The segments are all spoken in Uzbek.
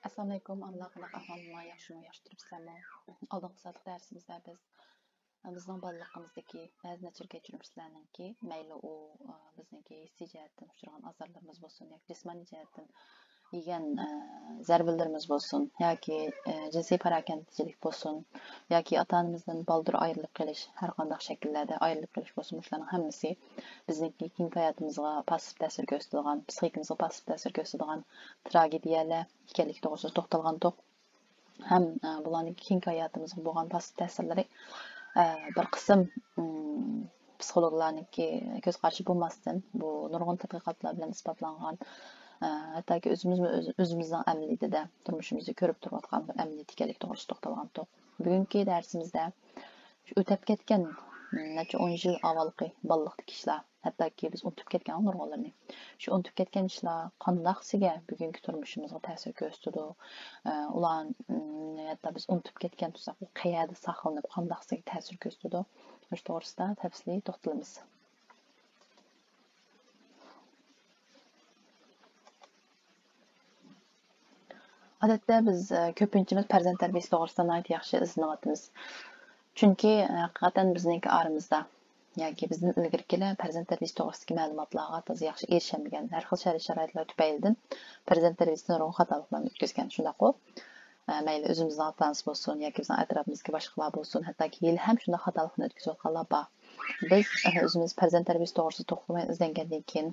Assalamu alaykum. Allah qanaqa ahvolinglar, yaxshimi, yaxshi turibsizlarmi? Oldingi soatlik darsimizda bizning bolaligimizdagi ba'zi nachar kechirimlarninki, mayli u bizniki hissiy jihatdan uchragan azorlarimiz bo'lsin yoki jismoniy jihatdan yegan zarbalarimiz bo'lsin yoki jinsiy parakandchilik bo'lsin yoki ota-onamizdan baldur ayrilib qolish, har qanday shakllarda ayrilib qolish bo'lsin, shularning hammasi bizniki keyingi hayotimizga passiv ta'sir ko'rsatadigan, psixikimizga passiv ta'sir ko'rsatadigan tragediyalar ekanligi to'g'risida to'xtalgan to'q. Ham bularning keyingi hayotimizga bo'lgan passiv ta'sirlari bir qism psixologlarniki ko'z qarashi bo'lmasdan bu nurg'un tadqiqotlar bilan isbotlangan, hattoki o'zimizning amaliyotida turmushimizda ko'rib turayotgan bir amaliyot ekanligi to'g'risida to'xtalgan to'q. Bugungi darsimizda o'tib ketgan necha 10 yil avvalgi bolalikdagi ishlar, hattoki biz unutib ketgan nurg'unlarni, shu unutib ketgan ishlar qandaqsiga bugungi turmushimizga ta'sir ko'rsatdi, ular hatto biz unutib ketgan tursak u qayerda saqlanib qandaqsiga ta'sir ko'rsatdi, shu to'g'risida tafsiliy to'xtalamiz. Odatda biz ko'pinchamiz farzand tarbiyasi to'g'risida yaxshi izlanyapmiz. Chunki haqiqatan bizning oramizda yoki bizdan ilgarigilar farzand tarbiyasi to'g'risidagi ma'lumotlarga to'g'ri yaxshi erishamagan, har xil sharoitlar tufaylidan farzand tarbiyasini nurg'un xatoliklarni o'tkazgan. Shundaqmi? Mayli o'zimizning ota-onamiz bo'lsin yoki bizning atrofimizga boshqalar bo'lsin, hattoki yil ham shunday xatolikni o'tkazayotganlar bor. Biz o'zimiz farzand tarbiyasi to'g'risida to'xtamay izlangandan keyin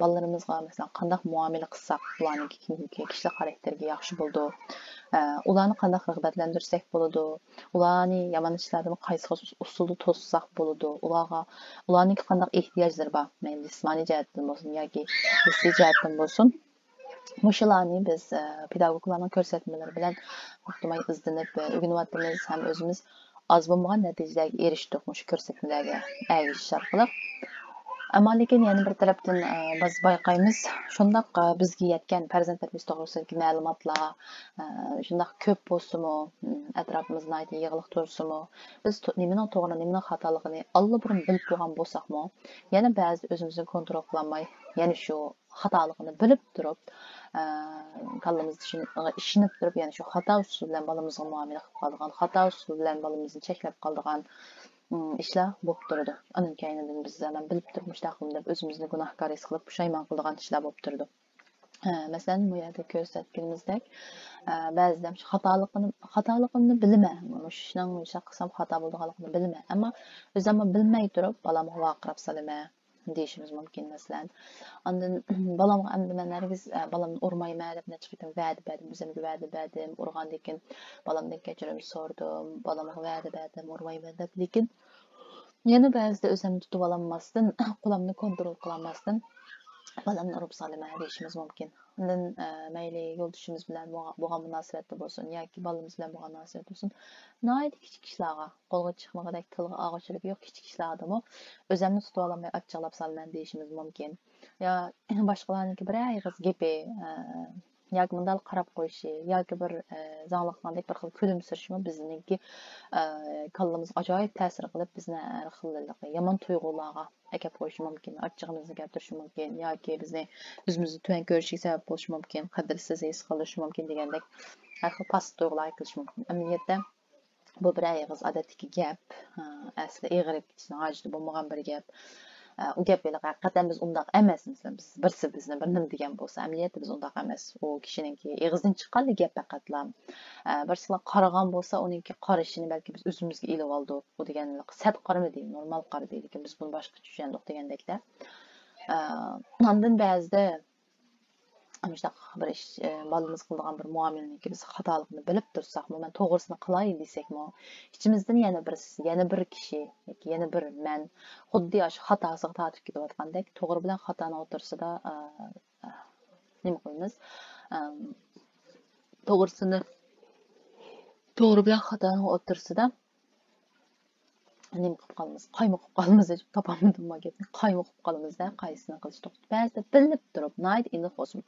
bolalarimizga masalan qanday muomala qilsak, ularning kimligi, kishilik xarakteriga yaxshi bo'ldi, ularni qanday rag'batlantirsak bo'ladi, ularni yomon ishlardan qaysi usulda to'ssak bo'ladi, ularning qanday ehtiyojlari bor, mayli jismoniy jihatdan bo'lsin yoki hissiy jihatdan bo'lsin. Mushularni biz pedagoglarning ko'rsatmalari bilan to'xtamay izlanib o'rganyapmiz, ham o'zimiz az bo'lmagan natijalarga erishdik shu ko'rsatmalarga ergashish orqali. Ammo lekin yana bir tarafdan biz bayqaymiz, shundoq bizga yetgan farzand tarbiyasi to'g'risidagi ma'lumotlar shundoq ko'p bo'lsa-mu, atrofimizda yig'iliq tursa-mu, biz nimaning to'g'ri, nimaning xatoligini allburun bilib qo'ygan bo'lsak-mu, yana ba'zi o'zimizni kontrol qilolmay, yana shu xatoligini bilib turib, kallamizda ishinib turib, yana shu xato usul bilan bolamizga muomala qilib qolgan, xato usul bilan bolamizni cheklab qolgan ishlar bo'lib turadi. Uning keyinidan biz zaman bilib turmushda qilib o'zimizni gunohkor his qilib pushaymon qilgan ishlar bo'lib turadi. Masalan, bu yerda ko'rsatganimizdek, ba'zida shu xatoligimni bilaman, shuning uchun qilsam xato bo'lganligini bilaman, ammo o'zim bilmay turib bolamga vaqirab salaman deyishimiz mumkin. Masalan, ondan bolamga endi men hargiz bolamni urmayman deb necha qitim va'da berdim, o'zimga va'da berdim, urgandan keyin bolamdan kechirim so'radim, bolamga va'da berdim, urmayman deb, lekin yana ba'zida o'zimni tutib olmasdan, qo'limni kontrol qilolmasdan bolamni urib salaman deyishimiz mumkin. Undan mayli yo'ldoshimiz bilan bo'lgan munosabatda bo'lsin yoki bolamiz bilan bo'lgan munosabat bo'lsin, nihoyat kichik ishlarga, qo'lga chiqmagadek tilga og'irchilik yo'q kichik ishlardami o'zimni tutib olmay achchiqlab salaman deyishimiz mumkin. Yo boshqalarniki bir og'iz gapi yoki bunday qarab qo'yishi yoki bir zangliqdek bir xil kulimsirishmi bizningki kallamiz ajoyib ta'sir qilib bizni har xil yomon tuyg'ularga akab qo'yishi mumkin, achchig'imizni keltirishi mumkin yoki bizni o'zimizni tuyan ko'rishiga sabab bo'lishi mumkin, qadrsiz his qilishi mumkin degandek har xil past tuyg'ular qilishi mumkin. Amaliyotda bu bir og'iz odatdagi gap, aslida eg'irib ketishni hojati bo'lmagan bir gap. U gap bilan haqiqatan biz undaq emasmiz. Biz bizni bir nima degan bo'lsa, amaliyotda biz undaq emas. U kishiningki eg'izdan chiqqan gap faqatlam. Birslar qaragan bo'lsa, uningki qarashini balki biz o'zimizga ilib oldik. Bu deganlik sad qaramadi, normal qaradi, lekin biz buni boshqa tushundik degandekda. Ondan ba'zida amishda bir ish bolamiz qilgan bir muomalaniki biz xatoligini bilib tursakmi, men to'g'risini qilay desakmi, ichimizdan yana bir kishi yoki yana bir men xuddi shu xatosiga tortib ketayotgandek, to'g'ri bilan xatoni o'tirsida nima qilamiz? To'g'ri bilan xatoni o'tirsida nima qilib qolamiz? Qaymoq qilib qolamiz deb topolmadim magetni. Qaymoq qilib qolamizda, qaysini qilish to'g'ri. Ba'zida bilib turib, nihoyat aniq bo'lsin,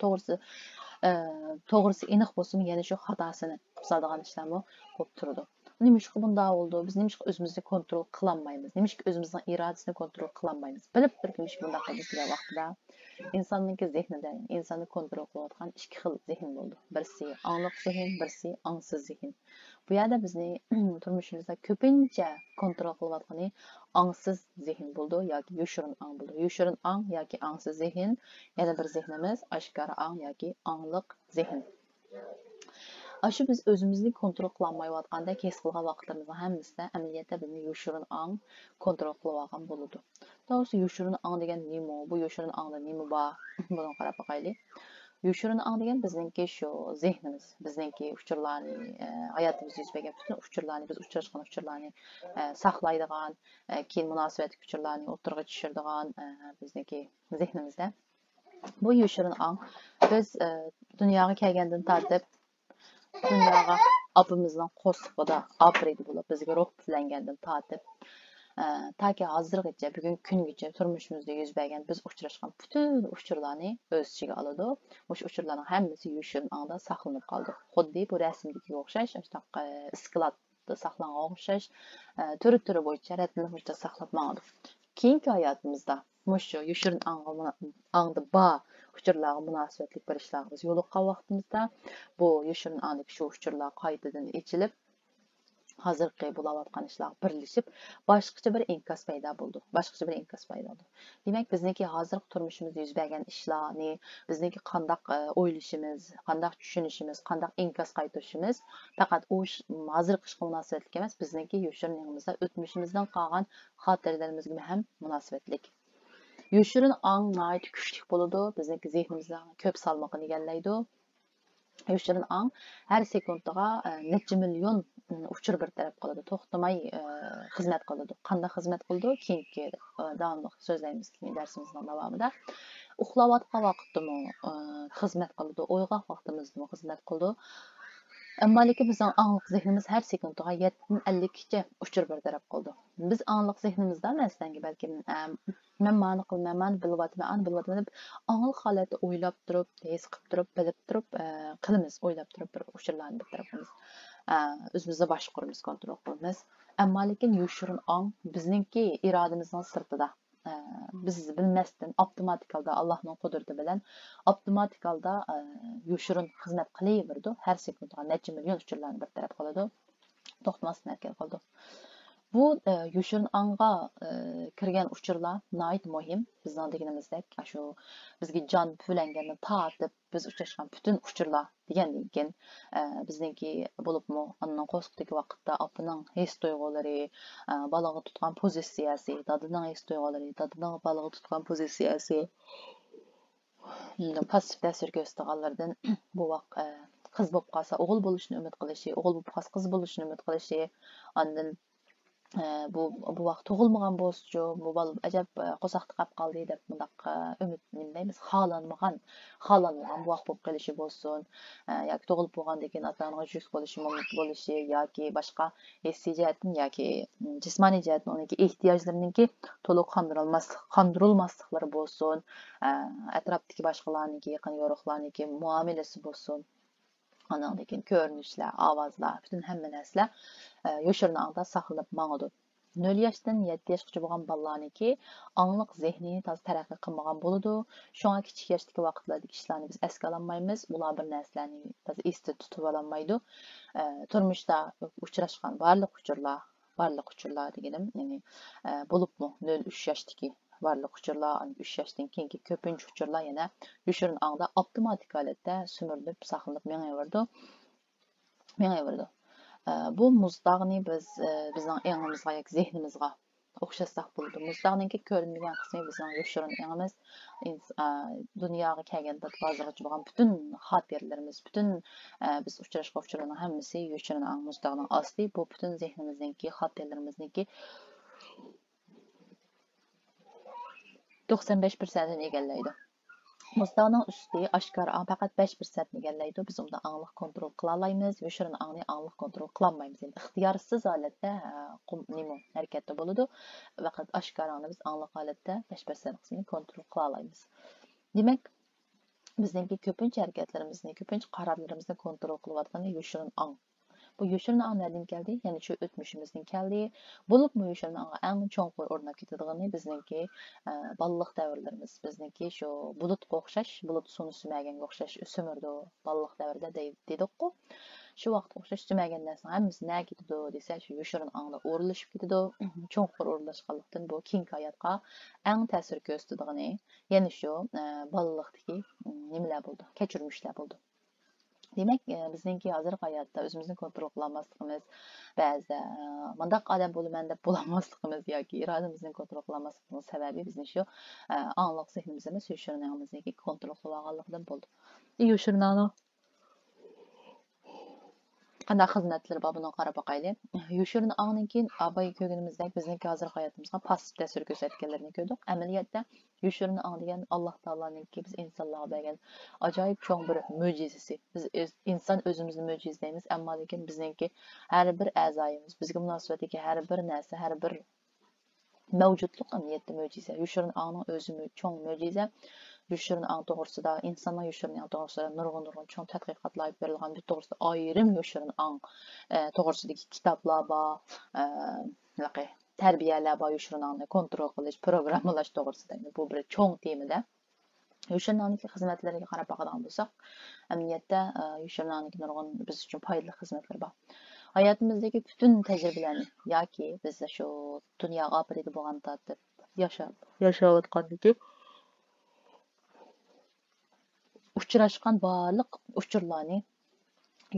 to'g'risi aniq bo'lsin, yana shu xatosini qiladigan ishlarmi bo'lib turadi. Nemişki bunda oldu? Biz nemişki özümüzü kontrol kılanmayız? Nemişki özümüzün iradesini kontrol kılanmayız? Bilip bir nemişki bunda qildız degan vaqtda insonningki zehnida insonni kontrol qilayotgan ikki xil zehn bo'ldi. Birisi angliq zehn, birisi angsiz zehn. Bu yerda bizni turmushimizda ko'pincha kontrol qilayotgani angsiz zehn bo'ldi yoki yoshirin ang bo'ldi. Yoshirin ang yoki angsiz zehn, yana bir zehnimiz oshkora ang yoki angliq zehn. Aşı biz özümüzni kontrol qılanmayotganda his qilgan vaqtımızın hammasida amaliyotda bizni yoshirin ang kontrol qilib olgan bo'ladi. Doğrusu yoshirin ang degan nima? Bu yoshirin angda nima bor? Buni qarab boqaylik. Yoshirin ang degan bizningki shu zehnimiz, bizningki uchurlarni, hayotimizda yuz bergan butun uchurlarni, biz uchrashgan uchurlarni saqlaydigan, keyin munosabatli uchurlarni o'tirg'a tushiradigan bizningki zehnimizda. Bu yoshirin ang biz dunyoga kelgandan tortib dunyoga apamızdan qo'sqida apredi bo'lib bizga ruh puflangandan tortib taki hozirgacha bugun kungacha turmushimizda yuz bergan biz uchrashgan butun uchurlarni o'z ichiga oladi. O'sha uchurlarning hammasi yoshirin angda saqlanib qoldi. Xuddi bu rasmdagi o'xshash, shunaqa skladda saqlangan o'xshash turi bo'yicha rasmni bo'yicha saqlab ma'lum. Keyingi hayotimizda mushu yoshirin angda bor uchurlarga munosabatli bir ishlarga biz yo'liqqan vaqtimizda bu yoshirin angdagi shu uchurlar qaytadan ichilib hozirgi bo'layotgan ishlar birlashib boshqacha bir inkas paydo bo'ldi. Boshqacha bir inkas paydo bo'ldi. Demak, bizniki hozirgi turmushimizda yuz bergan ishlarni, bizniki qandoq o'ylashimiz, qandoq tushunishimiz, qandoq inkas qaytarishimiz faqat u hozirgi ishga munosabatli emas, bizniki yoshirinimizda o'tmishimizdan qolgan xotiralarimizga ham munosabatli. Yoshirin ang nihoyat kuchli bo'ladi, bizniki zehnimizga ko'p salmoqni egallaydi. Yoshirin ang har sekundiga necha million uchur bir taraf qiladi, to'xtamay xizmat qiladi. Qanday xizmat qildi? Keyingi davomli so'zlaymiz keyingi darsimizning davomida. Uxlayotgan vaqtdami xizmat qiladi, o'yg'oq vaqtimizda xizmat qildi. Ammo lekin bizning angliq zehnimiz har sekundiga 750 gacha uchur bir taraf qildi. Biz angliq zehnimizda masalan balki men ma'ni qilmayman, men bilyapman deb angliq holatda o'ylab turib, his qilib turib, bilib turib qilamiz, o'ylab turib bir uchurlarni bir tarafimiz. O'zimizni boshqaramiz, kontrol qilamiz. Ammo lekin yoshirin ang bizningki irodamizning sirtida. Biz bilmasdan avtomatik holda Allohning qudrati bilan avtomatik holda yoshirin xizmat qilaverdi. Har sekundiga necha million uchurlarni bir taraf qiladi. To'xtamasdan harakat qildi. Bu yoshirin angga kirgan uchurlar nihoyat muhim. Bizning deganimizdek, shu bizga jon puflangandan tortib biz uchrashgan butun uchurlar degandan keyin bizningki bo'libmi onning qo'sqidagi vaqtda opaning his tuyg'ulari, balaga tutgan pozitsiyasi, dadining his tuyg'ulari, dadining balaga tutgan pozitsiyasi pasiv ta'sir ko'rsatganlardan bu vaqt qiz bo'lib qolsa o'g'il bo'lishni umid qilishi, o'g'il bo'lib qolsa qiz bo'lishni umid qilishi, ondan bu vaqt tug'ilmagan bo'lsa bu bola ajab qo'saqda qolib qoldi deb bundaq umid nima deymiz xohlanmagan bu vaqt bo'lib qolishi bo'lsin yoki tug'ilib bo'lgandan keyin ota-onaga yuk bo'lishi yoki boshqa hissiy jihatdan yoki jismoniy jihatdan uniki ehtiyojlariniki to'liq qondirilmasliklari bo'lsin, atrofdagi boshqalarniki yaqin yo'riqlarniki muomalasi bo'lsin. Ondan keyin ko'rinishlar, ovozlar, butun hamma narsalar yoshirin angda saqlanib mangadi. 0 yoshdan 7 yoshgacha bo'lgan bolalarniki angliq zehni toza taraqqiy qilmagan bo'ladi. Shunga kichik yoshdagi vaqtlardagi ishlarni biz esga olmaymiz. Ular bir narsalarni toza esda tutib olmaydi. Turmushda uchrashgan barliq uchurlar deganim, ya'ni bo'libmi 0-3 yoshdagi barliq uchurlar, 3 yoshdan keyingi ko'pincha uchurlar yana yoshirin angda avtomatik holatda simirilib, saqlanib mengaverdi. Bu muzdag'ni biz bizning engimizga yoki zehnimizga o'xshasak bo'ladi. Muzdag'ninki ko'rinmagan qismi bizning yoshirin engimiz, dunyoga kelganda hozirgacha bo'lgan butun xotirlarimiz, butun biz uchrashgan uchurlarning hammasi yoshirin ang muzdag'ning asli. Bu butun zehnimizningki, xotirlarimizningki 95%ni egallaydi. Muzdag'ning usti oshkor ang faqat 5%ni egallaydi. Biz unda angliq kontrol qila olmaymiz, yoshirin angni angliq kontrol qila olmaymiz. Endi ixtiyorsiz holatda harakatda bo'ladi. Faqat oshkor angni biz angliq holatda 5%ni kontrol qila olmaymiz. Demak, bizningki ko'pincha harakatlarimizni, ko'pincha qarorlarimizni kontrol qilayotgani yoshirin ang. Bu yoshurun ağ nereden geldi? Yani şu ötmüşümüzden geldi. Bulup mu yoshurun ağa en çoğunqur ornap ketadiğini bizniki ballık davrlarımız. Bizniki şu bulut qo'xshash, bulut sunu sümägen qo'xshash sömürdü ballık davrida dedik ku. Şu vaqt o'xshash sümägenden so'ng hammasi nä ketidi desa, şu yoshurun ağda o'rlashib ketidi. Çoğunqur o'rlashganlikdan bu keyingi hayotga eng ta'sir ko'rsatadiğini, yani şu ballıqdaki nimalar bo'ldi? Kechirmishlar bo'ldi. Demek bizningki hozirgi hayotda o'zimizni kontrol qilolmasligimiz, ba'zida mandaq odam bo'laman deb bo'lolmasligimiz yoki irodamizni kontrol qilolmasligimiz sababi bizni shu angliq zehnimizni yoshirnamizniki kontrol qilib olganligidan bo'ldi. Yoshirnani qanday xizmatlar bor, buni qarab boqaylik. Yoshirni angdan keyin abay ko'rganimizdek bizniki hozirgi hayotimizga passiv ta'sir ko'rsatganlarini ko'rdik. Amaliyotda yoshirni ang degan Alloh taoloninki biz insonlarga bergan ajoyib cho'ng bir mo'jizasi. Biz inson o'zimizni mo'jiza deymiz, ammo lekin bizniki har bir a'zoyimiz, bizga munosabatdagi har bir narsa, har bir mavjudlik amaliyotda mo'jiza. Yoshirni angning o'zi cho'ng mo'jiza. Yoshurun ağ to'g'risida, insonlar yoshurun ağ to'g'risida nurg'un cho'ng tadqiqotlar olib berilgan, bu to'g'risida ayrim yoshurun ağ to'g'risidagi kitoblar bor, tarbiyalar bor, yoshurun ağni kontrol qilish, programmalash to'g'risida. Bu bir cho'ng temada. Yoshurun ağniki xizmatlariga qarab boqadigan bo'lsak, amaliyotda yoshurun ağniki nurg'un biz uchun foydali xizmatlar bor. Hayotimizdagi butun tajribalarni yoki biz shu dunyoga operida bo'lgan tortib yashayotgandagi uchrashgan barliq uchurlarni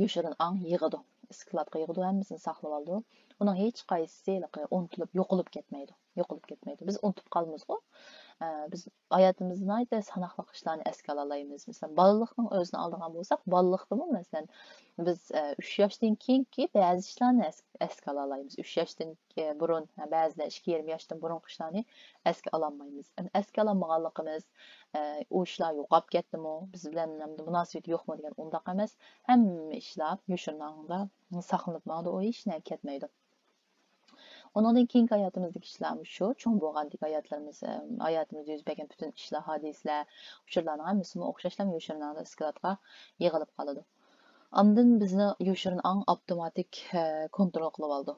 yoshurun ang yig'idi, skladga yig'idi, hammasini saqlab oldi. Uning hech qaysisi unutilib, yo'qolib ketmaydi. Biz unutib qolmaymiz-ku. Biz hayotimizni sanoqli ishlarni esga olaymiz. Masalan, bolalikning o'zini oladigan bo'lsak, bolalikdami masalan biz 3 yoshdan keyinki ba'zi ishlarni esga olaymiz. 3 yoshdan burun, ba'zida 2,5 yoshdan burun ishlarni esga olmaymiz. Esga olmaganligimiz u ishlar yo'qolib ketdimi, biz bilan munosabati yo'qmi degan undaq emas. Hamma ishlar yoshirnangda saqlanib qoldi, u hech narsa ketmaydi. Ondan keyingi hayotimizdagi ishlarimiz shu, cho'ng bo'lgandagi hayotimizda yuz bergan butun ishlar, hodisalar, uchurlarning hammasi o'xshashlam yoshirnangda skladga yig'ilib qoladi. Ondan bizni yoshirnang avtomatik kontrol qilib oldi.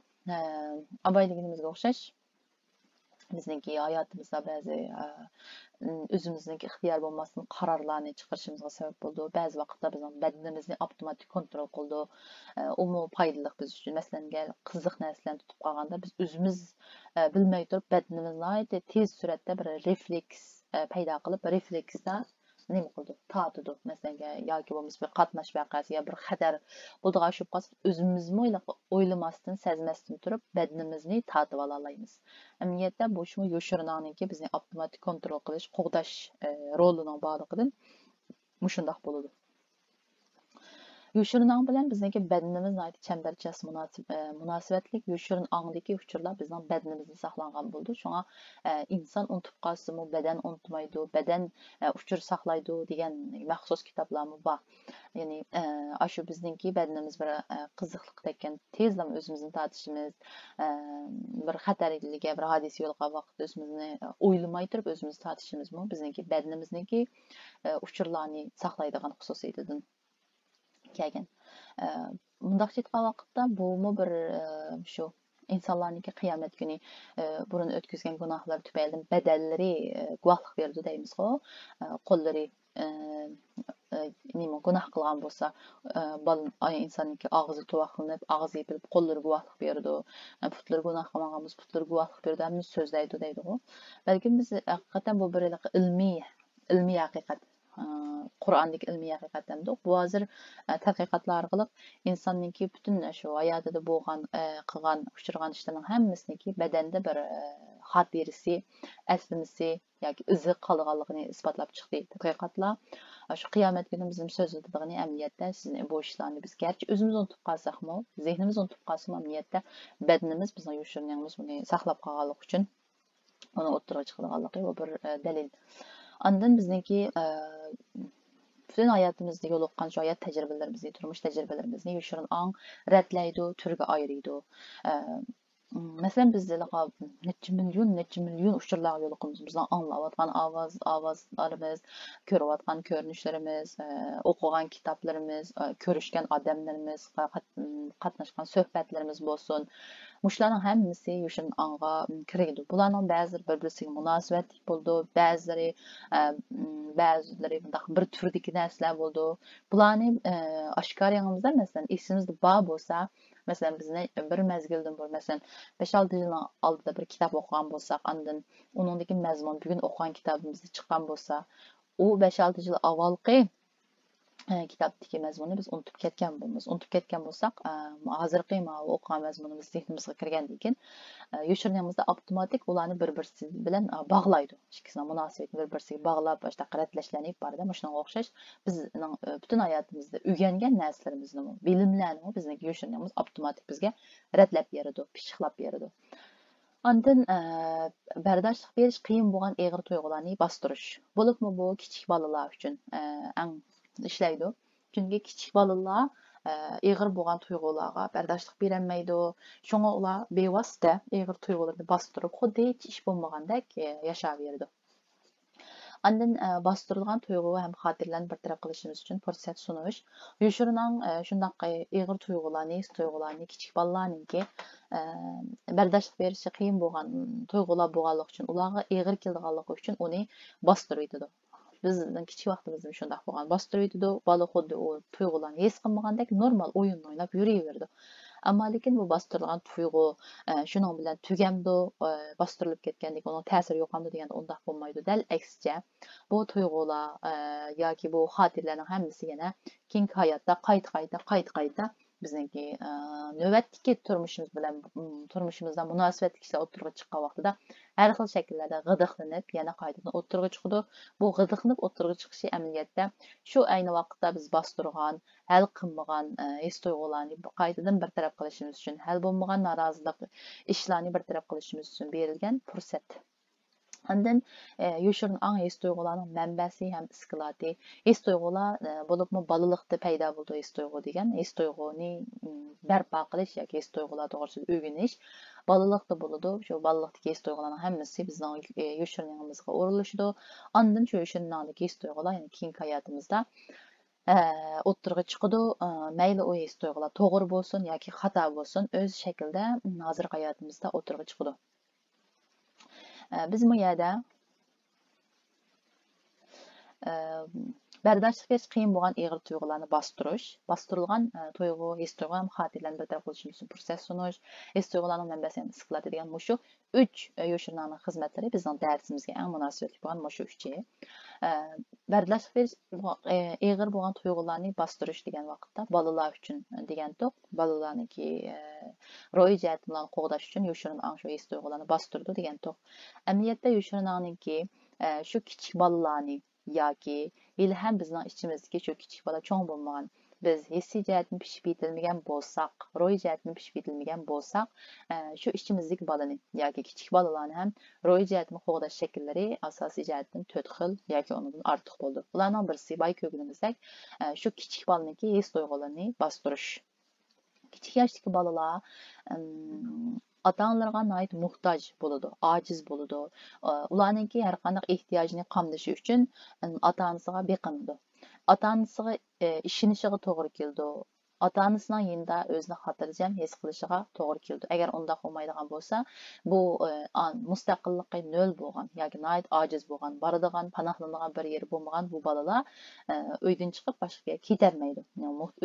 Abayligimizga o'xshash bizniki hayotimizda ba'zi o'zimizniki ixtiyor bo'lmasdan qarorlarni chiqarishimizga sabab bo'ldi. Ba'zi vaqtda bizning badanimizni avtomatik kontrol qildi. Umu foydali biz uchun. Masalan, qiziq narsalarni tutib qolganda biz o'zimiz bilmay turib badanimizni tez suratda bir refleks paydo qilib, refleksda nima qildi? Tatidi. Masalan, yoki bo'lmasa bir qatnash voqeasi yo bir xatar bo'ldigan shu qolsa, o'zimizmi o'ylamasdan, sezmasdan turib badanimizni tatib ola olamiz. Amaliyotda bu shu yoshirnaniki bizni avtomatik kontrol qilish, qo'g'dash rolining borligidan mushundoq bo'ladi. Yoshurun ang bilan bizniki badanimiz chambarchas munosabatlik yoshurun angdagi uchurlar bizning badanimizda saqlangan bo'ldi. Shunga inson unutib qolsa-mu, badan unutmaydi, badan uchur saqlaydi degan maxsus kitoblarmi bor. Ya'ni shu bizniki badanimiz bir qiziqlik degan tezlam o'zimizni tortishimiz, bir xatarliga, bir hodisa yo'liga vaqt o'zimizni o'ylamay turib o'zimizni tortishimizmi bizniki badanimizniki uchurlarni saqlaydigan xususiyatidan kelgan. Bundaq aytgan vaqtda bu bir shu insonlarniki qiyomat kuni burun o'tkazgan gunohlar tufayli badallari guvohlik berdi deymiz-ku. Qo'llari nima gunoh qilgan bo'lsa, insonniki og'zi tuvoqlanib, og'zi yopilib, qo'llari guvohlik berdi. Putlar gunoh qilmagan bo'lsa, putlar guvohlik berdi, hamma so'zlaydi deydi-ku. Balkim biz haqiqatan bu bir ilmiy haqiqat. Qur'ondagi ilmiy haqiqat hamda bu hozir tadqiqotlar orqali insonninki butun shu hayotida bo'lgan qilgan uchirgan ishlarning hammasiniki badanda bir xotirasi, aslimisi yoki izi qolganligini isbotlab chiqdi tadqiqotlar. Shu qiyomat kuni bizim so'zlaydigan amaliyotda sizni bu ishlarni biz garchi o'zimiz unutib qolsakmi, zehnimiz unutib qolsa ham amaliyotda badanimiz bizning yoshirnamiz buni saqlab qolganlik uchun uni o'ttirib chiqadiganligi bu bir dalil. Ondan bizniki bütün hayatımızda yo'liqqan shu hayot tajribalarimizni, turmush tajribalarimizni yoshirun ang radlaydi, turga ayiradi. Masalan, bizlarga necha milyon uchurlar yo'liqimiz, bizning anglayotgan ovozlarimiz, ko'rayotgan ko'rinishlarimiz, o'qigan kitoblarimiz, ko'rishgan odamlarimiz, qatnashgan suhbatlarimiz bo'lsin. Mushlarning hammasi yushin anga kiradi. Bularning ba'zilari bir-birisiga munosabatli bo'ldi, ba'zilari bir turdagi narsalar bo'ldi. Bularni oshkor yangimizda, masalan, esimizda bor bo'lsa, masalan, bizni bir mezgildan bor, masalan, 5-6 yil oldida bir kitob o'qigan bo'lsak, andan uningdagi mazmun bugun o'qigan kitobimizda chiqqan bo'lsa, u 5-6 yil avvalgi kitobdagi mazmunni biz unutib ketgan bo'lsak, hozirgi o'qigan mazmunimiz zehnimizga kirgandan keyin yoshirganimizda avtomatik ularni bir-birisi bilan bog'laydi. Ikkisini munosabatni bir-birisiga bog'lab, boshqa qaratlashlarni borda, shunga o'xshash bizning butun hayotimizda o'rgangan narsalarimizni, bilimlarni bizning yoshirganimiz avtomatik bizga ratlab beradi, pishiqlab beradi. Ondan bardoshlik berish qiyin bo'lgan og'ir tuyg'ularni bostirish. Bo'libmi bu kichik bolalar uchun eng ishlaydi. Chunki kichik bolalar og'ir bo'lgan tuyg'ularga bardoshlik berolmaydi. Shunga ular bevosita og'ir tuyg'ularni bostirib, xuddi hech ish bo'lmagandek yashayveradi. Ondan bostirilgan tuyg'u ham xotirlarni bartaraf qilishimiz uchun fursat sunish. Yoshirning shunday og'ir tuyg'ularni kichik bolalarningki bardoshlik berishi qiyin bo'lgan tuyg'ular bo'lganligi uchun, ularga og'ir kelganligi uchun uni bostirib yetadi. Bizning kichik vaqtimizda shunday bo'lgan. Bostirib yetadi, bola xuddi o tuyg'ularni his qilmagandek normal o'yin o'ynab yuraveradi. Ammo lekin bu bostirilgan tuyg'u shuning bilan tugamdi, bostirilib ketgandek uning ta'siri yo'qamdi deganda undaq bo'lmaydi. Dal aksicha, bu tuyg'ular yoki bu xotirlarning hammasi yana keyingi hayotda qayta bizniki navbatdagi turmushimizdan munosabatli kishilar o'tirg'i chiqqan vaqtida har xil shakllarda g'idiqlanib, yana qaytadan o'tirg'i chiqadi. Bu g'idiqlanib o'tirg'i chiqishi amaliyotda shu ayni vaqtda biz bostirgan, hal qilmagan his tuyg'ularni qaytadan bartaraf qilishimiz uchun, hal bo'lmagan norozilik ishlarni bartaraf qilishimiz uchun berilgan fursat. Ondan yoshirning ang his tuyg'ularning manbasi ham isklati. His tuyg'ular bo'libmi bolalikda paydo bo'ldi his tuyg'u degan, his tuyg'uni barpo qilish yoki his tuyg'ular to'g'risida o'rganish bolalikda bo'ladi. Shu bolalikdagi his tuyg'ularning hammasi bizning yoshirligimizga o'rilishdi. Ondan shu yoshirlig'dagi his tuyg'ular, ya'ni keyingi hayotimizda o'ttirg'i chiqadi. Mayli u his tuyg'ular to'g'ri bo'lsin yoki xato bo'lsin, o'z shaklda hozirgi hayotimizda o'ttirg'i chiqadi. Biz bu yerda bardoshlik berish qiyin bo'lgan og'ir tuyg'ularni bostirilgan tuyg'u, his tuyg'u ham xotirlarni bartaraf qilishimiz uchun fursat sunish, his tuyg'ularning manbasi ham isqiladi degan mushu 3 yoshirlarning xizmatlari bizning darsimizga eng munosabatli bo'lgan mushu 3. Bardoshlik berish og'ir bo'lgan tuyg'ularni bostirish degan vaqtda bolalar uchun degan to'q, bolalarniki ro'y jihatdan bilan qo'g'dash uchun yoshirning shu his tuyg'ularni bostirdi degan to'q. Amaliyotda yoshirninki shu kichik bolalarni yoki hali ham bizning ichimizdagi shu kichik bola cho'ng bo'lmagan, biz hissiy jihatdan pishib yetilmagan bo'lsak, ro'y jihatdan pishib yetilmagan bo'lsak, shu ichimizdagi bolani yoki kichik bolalarni ham ro'y jihatdan qo'g'dash shakllari asosiy jihatdan 4 xil yoki undan ortiq bo'ldi. Ularning birisi boy ko'rganimizdak, shu kichik bolaniki his tuyg'ularini bostirish. Kichik yoshdagi bolalar ota-onalarga muhtoj bo'ladi, ojiz bo'ladi. Ularningki har qanday ehtiyojini qamdashi uchun ota-onasiga beqinadi. Ota-onasiga ishonishiga to'g'ri keldi. Ota-onasining yanında o'zini xotirjam his qilishiga to'g'ri keldi. Agar undaq bo'lmaydigan bo'lsa, bu mustaqilligi nol bo'lgan yoki ojiz bo'lgan, boradigan, panohlanadigan bir yeri bo'lmagan bu bolalar uydan chiqib boshqa yerga ketolmaydi.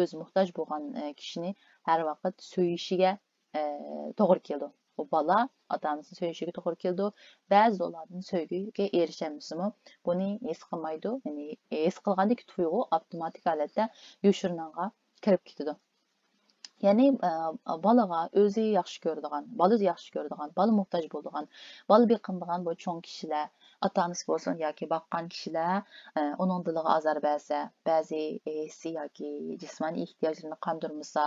O'zi muhtoj bo'lgan kishini har vaqt so'yishiga to'g'ri keldi. O bola ota-onasini so'yishiga to'g'ri keldi. Ba'zi ularning so'ygiga erishamizmi, buni his qilmaydi. Ya'ni his qilgandek tuyg'u avtomatik holatda yoshirnanga kirib ketadi. Ya'ni bolaga o'zi yaxshi ko'radigan, bola muhtoj bo'ladigan, bola beqinadigan bu cho'ng kishilar, ota-onasi bo'lsin yoki boqqan kishilar uning diliga azor bersa, ba'zi hissiy yoki jismoniy ehtiyojlarini qondirmasa,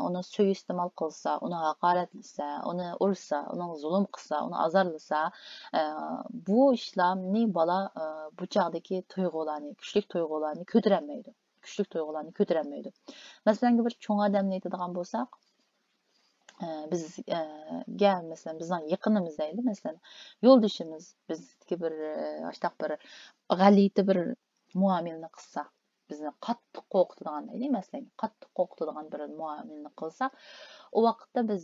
uni suiiste'mol qilsa, uni haqoratlasa, uni ursa, uni zulm qilsa, uni azorlasa, bu ishlarni bola bu chog'dagi tuyg'ularni, kuchli tuyg'ularni ko'tarolmaydi. Masalan, bir cho'ng odamni aytadigan bo'lsak, bizga masalan bizning yaqinimizdaydi masalan yo'ldoshimiz bizga bir ashtaq bir g'alati bir muomalani qilsa bizni qattiq qo'rqitadigan deydi masalan qattiq qo'rqitadigan bir muomalani qilsa u vaqtda biz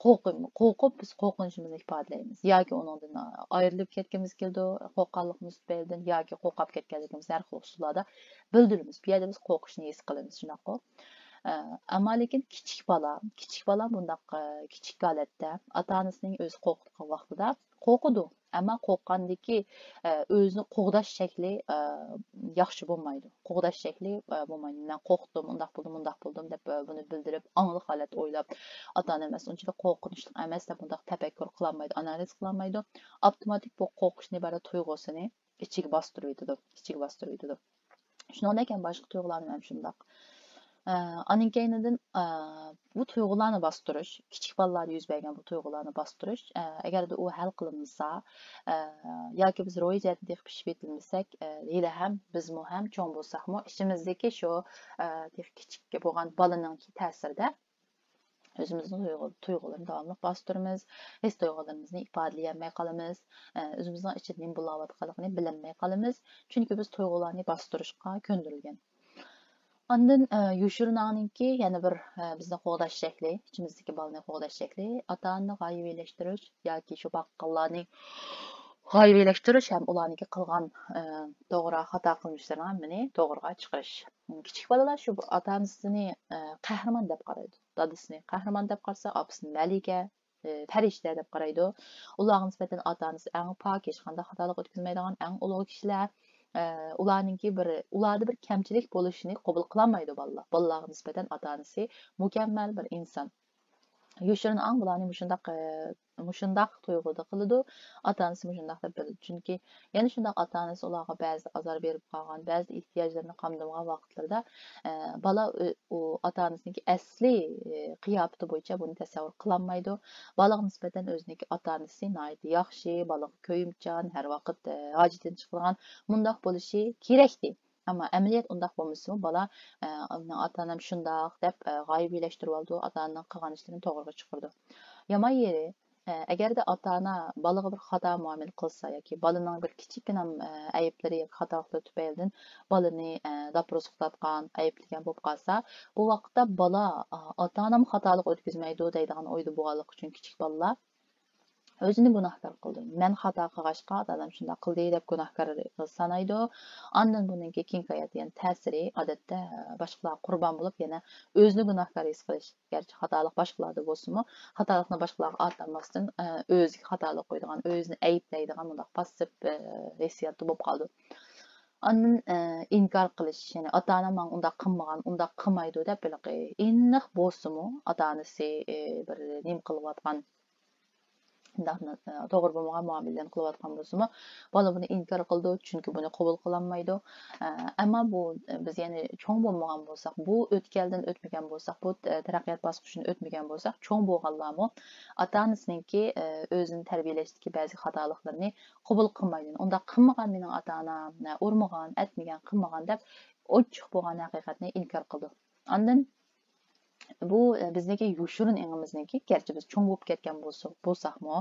qo'rqib biz qo'rqinishimizni ifodalaymiz yoki undan ayrilib ketgimiz keldi qo'rqqanligimiz tufaylidan yoki qo'rqib ketganligimizni har xil usullarda bildiramiz bu yerda biz qo'rqishni his qilamiz shunaqa ammo lekin kichik bola bundaq kichik holatda ota onasining o'zi qo'rqitgan vaqtida qo'rqidi ammo qo'rqqandiki o'zini qo'g'dash shakli yaxshi bo'lmaydi qo'g'dash shakli bo'lmaydi man qo'rqdim undoq bo'ldim deb buni bildirib ongli holat o'ylab ota onamiz unchalik qo'rqinchli emas deb bundoq tafakkur qilolmaydi analiz qilolmaydi avtomatik bu qo'rqishni iborat tuyg'usini ichiga bostirib shundan ekan boshqa tuyg'ularni ham shundoq Aning keynidan bu tuyg'ularni bostirish, kichik bolalarda yuz bergan bu tuyg'ularni bostirish, agarda u hal qilinsa, yoki biz ro'yxatni deb pishib yetilmasak, hali ham bizmi ham cho'ng bo'lsakmi, ishimizdagi shu kichik bo'lgan bolaning ta'sirida o'zimizning tuyg'ularni davomli bostiramiz, his tuyg'ularimizni ifodalayolmay qolamiz, o'zimizning ichida nima bo'layotganligini bilolmay qolamiz, chunki biz tuyg'ularni bostirishga ko'ndirilgan. Ondan yoshirinanki yana bir bizni qo'g'dash shakli, ichimizdagi bolani qo'g'dash shakli, ota-onani g'oyibiylashtirish yoki shu baqqallarni g'oyibiylashtirish ham ularniki qilgan to'g'ri xato qilmishlarini hammani to'g'riga chiqarish. Kichik bolalar shu ota-onasini qahramon deb qaraydi. Dadasini qahramon deb qarasa, opisini malika, farishta deb qaraydi. Ularga nisbatan ota-onasi eng pok, hech qanday xatolik o'tkazmaydigan eng ulug' kishilar. Ularda bir kamchilik bo'lishini qabul qilolmaydi bolalar. Bolalarga nisbatan ota-onasi mukammal bir inson. Yoshirin ang bularni mushundaq tuyg'uda qiladi, ota-onasi mushundaq deb biladi. Chunki yana shundaq ota-onasi ularga ba'zi azor berib qolgan, ba'zi ehtiyojlarini qamdamagan vaqtlarda bola u ota-onasiniki asli qiyofati bo'yicha buni tasavvur qilolmaydi. Bolaga nisbatan o'ziniki ota-onasi nihoyat yaxshi, bolaga ko'yimchan, har vaqt hojatini chiqargan, bundoq bo'lishi kerakdi. Ammo amaliyot undoq bo'lmasa, bola ota-onam shundoq deb g'oyibiylashtirib oldi, ota-onaning qilgan ishlarini to'g'riga chiqardi. Yomon yeri agarda ota-ona bolaga bir xato muomala qilsa yoki bolaning bir kichikgina ayblari yoki xatolari tufaylidan bolani doprosqatgan, ayblagan bo'lib qolsa, bu vaqtda bola ota-onam xatolik o'tkazmaydi deydigan o'yda bo'lganligi uchun kichik bolalar o'zini gunohkor qildi. Men xato qilg'achqa odam shunday qildi deb gunohkor sanaydi. Ondan buningki keng hayotdan ta'siri odatda boshqalar qurbon bo'lib yana o'zini gunohkor his qilish. Garchi xatolik boshqalarda bo'lsa-mu, xatolikni boshqalarga atlamasdan o'ziga xatolik qo'ydigan, o'zini ayblaydigan bunday passiv hissiyatda bo'lib qoldi. Ondan inkor qilish, ya'ni ota-onam men unda qilmagan, unda qilmaydi deb bilaqi. Iniq bo'lsa-mu, ota-onasi bir nim qilayotgan to'g'ri bo'lmagan muomalani qilayotgan bo'lsa-mu, bola buni inkor qildi, chunki buni qabul qilolmaydi. Ammo bu biz ya'ni cho'ng bo'lmagan bo'lsak, bu o'tgandan o'tmagan bo'lsak, bu taraqqiyot bosqichini o'tmagan bo'lsak, cho'ng bo'lganlarmi ota-onasiniki o'zini tarbiyalashdagi ba'zi xatoliklarni qabul qilmaydi. Unda qilmagan mening ota-onam, urmagan, atmagan, qilmagan deb ochiq bo'lgan haqiqatni inkor qildi. Ondan bu bizniki yoshirin engimizniki, garchi biz cho'ng bo'lib ketgan bo'lsakmi,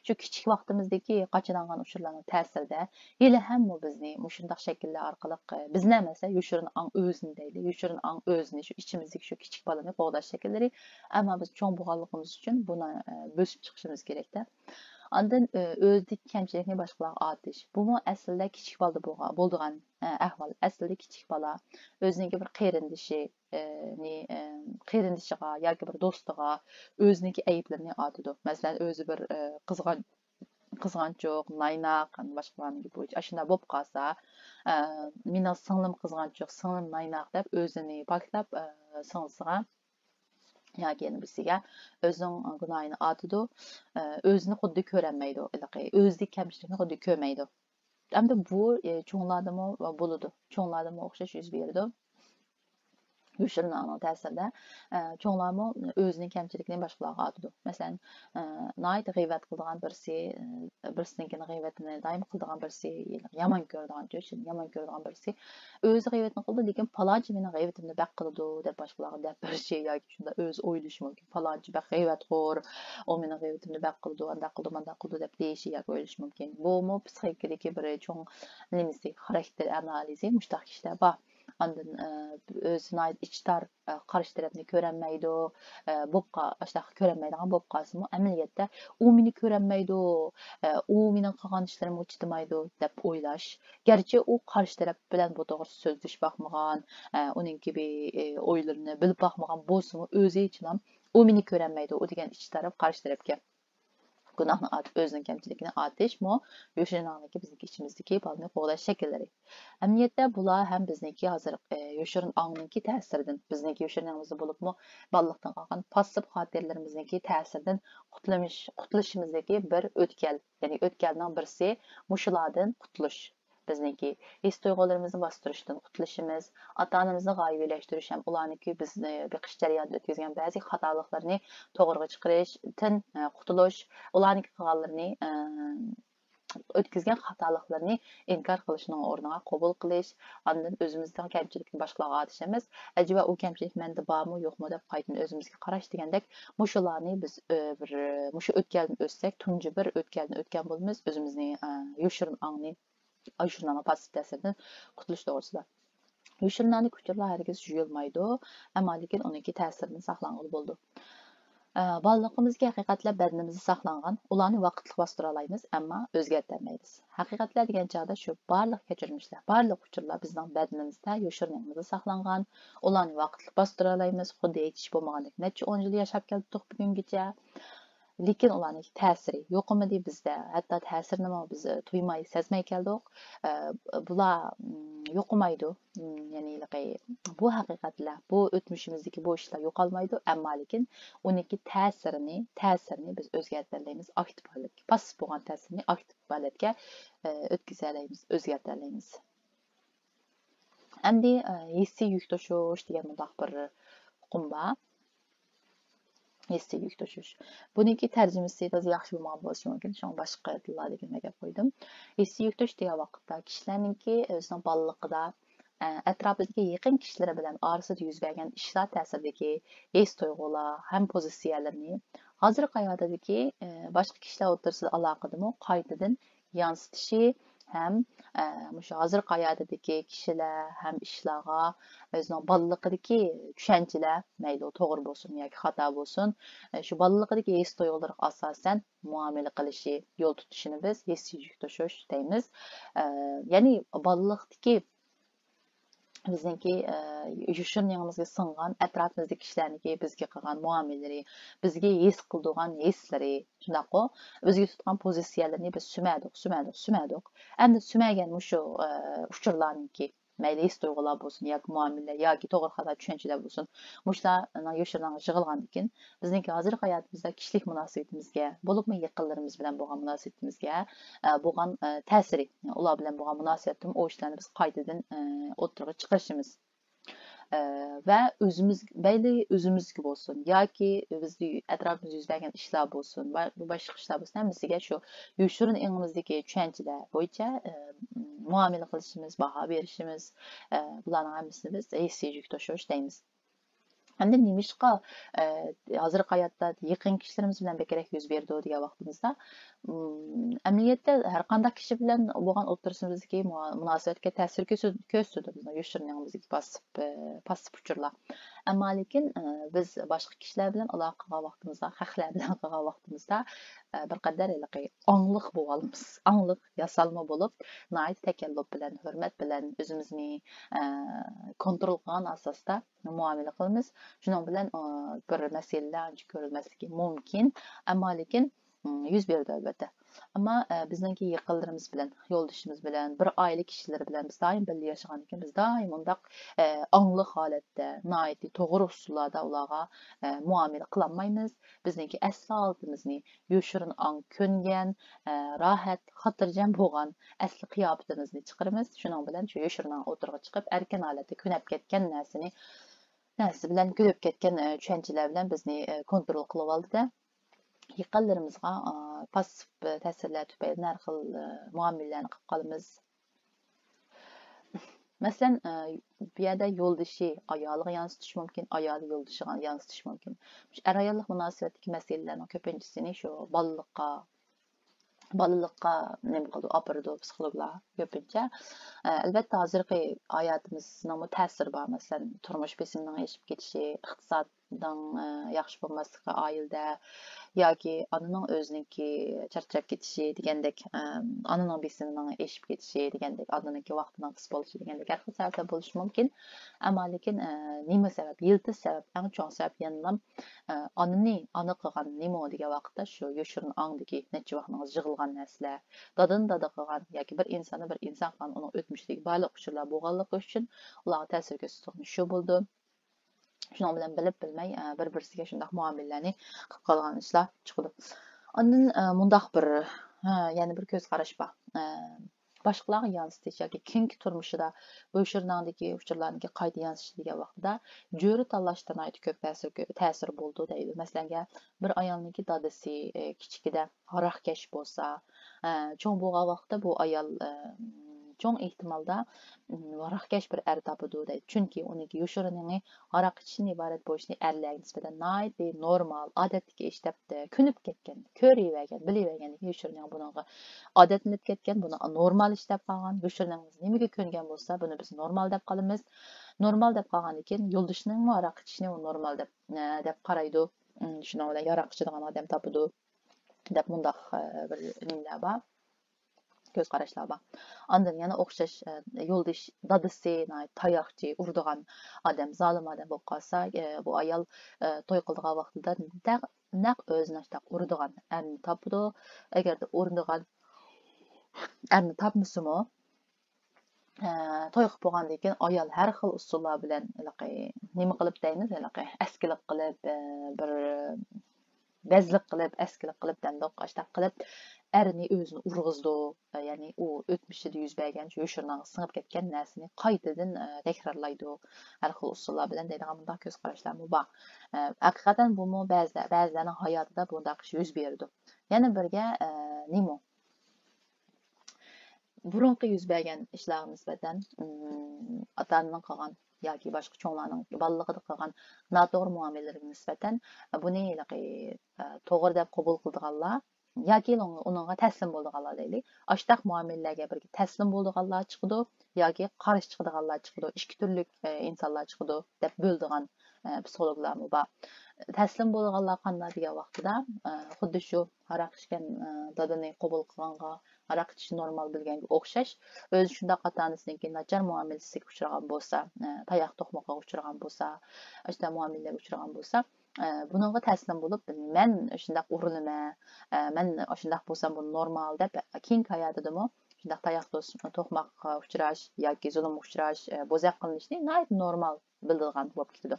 shu kichik vaqtimizdagi qochalangan uchurlarning ta'sirida hali ham bizni mushundaq shakllar orqali bizni emas, yoshirin ang o'zini deydi. Yoshirin ang o'zini shu ichimizdagi shu kichik bolani qo'g'dash shakllari, ammo biz cho'ng bo'lganligimiz uchun buni bo'sib chiqishimiz kerakda. Ondan o'zlik kamchilikni boshqalarga atish. Bumi aslida kichik bolada bo'lgan ahvol. Aslida kichik bola o'zining bir qerindishiga yoki bir do'stiga o'ziniki ayblarini atidi. Masalan, o'zi bir qizg'anchoq, naynaq, boshqalarniki bo'yicha shunday bo'lib qolsa, mening singlim qizg'anchoq, singlim naynaq deb o'zini paklab singlisiga yoki birisiga o'zining gunohini atidi, o'zini xuddi ko'rolmaydi, o'zlik kamchilikni xuddi ko'rmaydi. Hamda bu cho'nglardami bo'ladi. Cho'nglardami o'xshash yuz beradi. Yoshirinaning ta'sirida cho'nglarmi o'zining kamchilikini boshqalarga atadi. Masalan, nihoyat g'iybat qiladigan birisi, birisinikini g'iybatini doim qiladigan birisi, yomon ko'radigan jo'shin, yomon ko'radigan birisi o'zi g'iybatni qildi, lekin palonchi meni g'iybatimni baq qiladi deb boshqalarga deb berishi yoki shunda o'zi o'ylashi mumkin. Palonchi baq g'iybatxo'r, u meni g'iybatimni baq qildi, anda qildi, manda qildi deb deyishi yoki o'ylashi mumkin. Bu mu psixikadagi bir cho'ng nimasi xarakter analizi mushtaq kishilar bor. Ondan o'zini ichtar qarshi tarafni ko'ranmaydi, bo'pqa ashtaqa ko'ranmaydigan bo'lib qolsa-mu, amaliyotda u meni ko'ranmaydi, u mening qilgan ishlarimni uchitmaydi deb o'ylash. Garchi u qarshi taraf bilan bu to'g'ri so'zlash baxmagan, uning gibi o'ylarini bilib baxmagan bo'lsa-mu, o'zi ichidan u meni ko'ranmaydi, u degan ichki taraf qarshi tarafga gunohni atib o'zining kamchiligini atish mu yoshirinangniki bizniki ichimizdagi balni qo'g'dash shakllari. Amaliyotda bular ham bizniki hozir yoshirin ongninki ta'siridan, bizniki yoshirinangimizda bo'libmi balliqdan qolgan passiv xotirlarimizniki ta'siridan qutulishimizdagi bir o'tkal, ya'ni o'tkalning birisi mushulardan qutulish. Bizniki his tuyg'ularimizni bostirishdan qutulishimiz, ota-onamizni g'oyiblashtirish ham ularniki bizni biqish jarayonida o'tkazgan ba'zi xatoliklarni to'g'riga chiqarishdan qutulish, ularniki qilganlarini o'tkazgan xatoliklarni inkor qilishning o'rniga qabul qilish, ondan o'zimizning kamchilikni boshqalarga atishimiz, ajiba u kamchilik menda bormi yo'qmi deb qaytadan o'zimizga qarash degandek, mushularni biz bir mushu o'tkalni o'tsak, tunji bir o'tkalni o'tgan bo'lamiz, o'zimizning yoshirin ongni yoshirinanning passiv ta'siridan qutulish to'g'risida. Yoshirinanning kuchlar hargiz juyilmaydi, ammo lekin uniki ta'sirini saqlangan bo'ldi. Balliqimizga haqiqatlab badnimizni saqlangan, ularni vaqtli bostira olamiz, ammo o'zgartirmaymiz. Haqiqatlar degan chog'da shu barliq kechirmishlar, barliq uchurlar bizning badnimizda yoshirinangimizda saqlangan, ularni vaqtli bostira olamiz, xuddi aytish bo'lmagandek necha 10 yil yashab keldik bugungacha. Lekin ularning ta'siri yo'qmidi bizda, hatto ta'sirini biz tuymay, sezmay keldik. Bular yo'qmaydi. Ya'ni bu haqiqatlar, bu o'tmishimizdagi bu ishlar yo'qolmaydi, ammo lekin uniki ta'sirini biz o'zgartiramiz, aktiv holatga, passiv bo'lgan ta'sirini aktiv holatga o'tkaza olamiz, o'zgartiramiz. Endi hissiy yuk tashish degan mundaq bir hukm bor. Hissiy yuk tashish. Buniki tarjimasi to'g'ri yaxshi bo'lmagan bo'lishi mumkin. Shunga boshqa tillarda kelmaga qo'ydim. Hissiy yuk tashish degan vaqtda kishilarningki o'zining bolaligida atrofidagi yaqin kishilar bilan orasida yuz bergan ishlar ta'siridagi his tuyg'ular ham pozitsiyalarni hozirgi hayotidagi boshqa kishilar o'rtasida aloqadami qaytadan yansitishi ham shu hozirgi hayotidagi kishilar ham ishlarga o'zining bolaligidagi tushunchalar mayli to'g'ri bo'lsin yoki xato bo'lsin, shu bolaligidagi his tuyg'ularga asosan muomala qilishi, yo'l tutishini biz hissiy yuk tashish deymiz. Ya'ni bolaligidagi bizniki yoshirinangimizga sing'an atrofimizdagi kishilarniki bizga qilgan muomalalari, bizga his qildigan hislari, shunaqo bizga tutgan pozitsiyalarni biz sumadik. Endi sumagan shu uchurlarniki mayli his tuyg'ular bo'lsin yoki muomala yoki to'g'ri xato tushunchalar bo'lsin, mushlar yoshirinangga yig'ilgandan keyin bizniki hozirgi hayotimizda kishilik munosabatimizga, bo'libmi yaqinlarimiz bilan bo'lgan munosabatimizga bo'lgan ta'siri, ular bilan bo'lgan munosabatda o ishlarni biz qaytadan o'tirg'i chiqarishimiz va o'zimizga bo'lsin yoki bizni atrofimizda yuz bergan ishlar bo'lsin va boshqa ishlar bo'lsin, hammasiga shu yoshirin ongimizdagi tushunchalar bo'yicha muomala qilishimiz, baho berishimiz, bularning hammasini biz hissiy yuk tashish deymiz. Endi nimishqa hozirgi hayotda yaqin kishilarimiz bilan bekerak yuz berdi degan vaqtimizda amaliyotda har qanday kishi bilan bo'lgan o'tirishimizdagi munosabatga ta'sir ko'rsatadi bizning yoshirinangimizdagi passiv uchurlar. Ammo lekin biz boshqa kishilar bilan aloqa qilgan vaqtimizda, xalqlar bilan qilgan vaqtimizda bir qadar ongliq bo'lamiz. Ongliq yasalma bo'lib, nihoyat takalluf bilan, hurmat bilan o'zimizni kontrol qilgan asosda muomala qilamiz. Shuning bilan bir masalalar ko'rilmasligi mumkin, ammo lekin yuz berdi albatta. Ammo bizningki yaqinlarimiz bilan, yo'ldoshimiz bilan, bir oila kishilari bilan biz doim birga yashagandan keyin biz doim undaq ongliq holatda, nihoyat to'g'ri usullarda ularga muomala qilolmaymiz. Bizningki asli holatimizni yoshirin ong ko'ngan, rohat, xotirjam bo'lgan asli qiyofatimizni chiqaramiz. Shuning bilan shu yoshirin ong o'tirg'i chiqib, erkin holatda ko'nab ketgan narsani narsa bilan ko'rib ketgan tushunchalar bilan bizni kontrol qilib oldida yaqinlarimizga passiv ta'sirlar tufayli har xil muomalalarni qilib qolamiz. Masalan, bu yerda yo'ldoshi ayoliga yansıtish mumkin, ayoli yo'ldoshiga yansıtish mumkin. Er-ayollik munosabatdagi masalalarning ko'pinchisini shu bolalikqa nima qildi, opirdi psixologlar ko'pincha. Albatta hozirgi hayotimizning ta'siri bor. Masalan, turmush besimining oshib ketishi, iqtisodning yaxshi bo'lmasligi oilada yoki onaning o'ziniki charchab ketishi degandek, onaning besimining oshib ketishi degandek, onaniki vaqtining qis bo'lishi degandek har xil sabablar bo'lishi mumkin. Ammo lekin nima sabab, yildiz sabab, eng chong sabab yana ona qilgan nima degan vaqtda shu yoshirin ongdagi necha vaqtning yig'ilgan narsalar, dada qilgan yoki bir insonni bir inson qilgan uning o'tmishdagi barliq uchurlar bo'lganligi uchun ularga ta'sir ko'rsatgan shu bo'ldi. Shuning bilan bilib bilmay bir-birisiga shunday muomalalarni qilib qolgan ishlar chiqdi. Ondan mundaq bir yana bir ko'z qarash bor. Boshqalarga yansıtish yoki keyingi turmushida bu shirnandagi uchurlarga qayta yansıtish degan vaqtida jo'ri tanlashdan ko'p ta'sir bo'ldi deydi. Masalan, bir ayolniki dadasi kichikida haroqkash bo'lsa, cho'ng bo'lgan vaqtda bu ayol cho'ng ehtimolda haroqkash bir er topadi deydi. Chunki uniki yoshirinining haroq ichishdan iborat bo'lishini erlarga nisbatan normal, odatdagi ish debdi, ko'nib ketgan, ko'rib bilib yoshirining bunaqa odatlanib ketgan, buni normal ish deb qolgan. Yoshiriniz nimaga ko'ngan bo'lsa, buni biz normal deb qolamiz. Normal deb qolgandan keyin yo'ldoshining haroq ichishini u normal deb qaraydi. Shuning bilan haroq ichadigan odam topadi deb mundaq bir nimalar bor. Göz qarashlar bor. Ondan yana o'xshash yo'ldosh dadasi, tayoqchi urdigan odam, zolim odam bo'lib qolsa, bu ayol to'y qildigan vaqtida naq o'zini urdigan erni topdi. Agarda urdigan erni topmasimi, to'y qilib bo'lgandan keyin ayol har xil usullar bilan nima qilib deymiz, askilik qilib, bir bezlik qilib, askilik qilib, dandoqashda qilib erini o'zini urg'izdi. Ya'ni u o'tmishida yuz bergan shu yoshirdan singib ketgan narsani qaytadan takrorlaydi. Har xil usullar bilan deydigan bunday ko'z qarashlar bor. Haqiqatan bu ba'zilarning hayotida bunday ish yuz berdi. Yana birga nima? Burunqi yuz bergan ishlarga nisbatan ota-onaning qilgan yoki boshqa cho'nglarning bolaligida qilgan noto'g'ri muomalalarga nisbatan buni to'g'ri deb qabul qildiganlar yoki uningga taslim bo'ldiganlar deylik. Ashtaq muomalalarga birga taslim bo'ldiganlar chiqdi yoki qarshi chiqadiganlar chiqdi. Ikki turli insonlar chiqdi deb bo'ldigan psixologlar bor. Taslim bo'lganlar qanday degan vaqtida xuddi shu haroq ichgan dadani qabul qilganga, haroq ichish normal bilganga o'xshash, o'zi shunday ota-onasining nachar muomalasiga uchragan bo'lsa, tayoq to'qmoqqa uchragan bo'lsa, ashta muomalaga uchragan bo'lsa, buningga taslim bo'lib, men shunday urinaman, men shunday bo'lsam bu normal deb keyingi hayotidami shunday tayoq to'qmoqqa uchrash yoki zulmga uchrash, bo'zaq qilinishni normal bildigan bo'lib ketadi.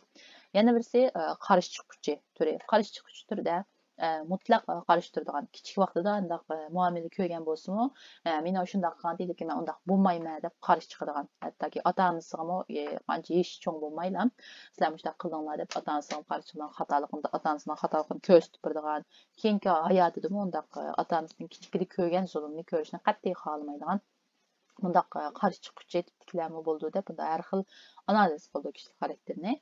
Yana birisi qarshi chiquvchi turi. Qarshi chiquvchi turda mutlaq qarshi turadigan kichik vaqtida undaq muomala ko'rgan bo'lsa-mu, men shunday qilgan lekin men undaq bo'lmayman deb qarshi chiqadigan. Hattoki ota-onasiga qancha yesh cho'ng bo'lmaylar, sizlar shunday qildinglar deb ota-onasiga qarshi chiqgan xatoligini, ota-onasining xatoligini ko'rsatib turadigan. Keyingi hayotida undaq ota-onasining kichiklik ko'rgan zulmni ko'rishni qat'iy xohlamaydigan. Bundaq qarshi chiquvchi tiplarmi bo'ldi deb bunda har xil analiz qildi kishilik xarakterini.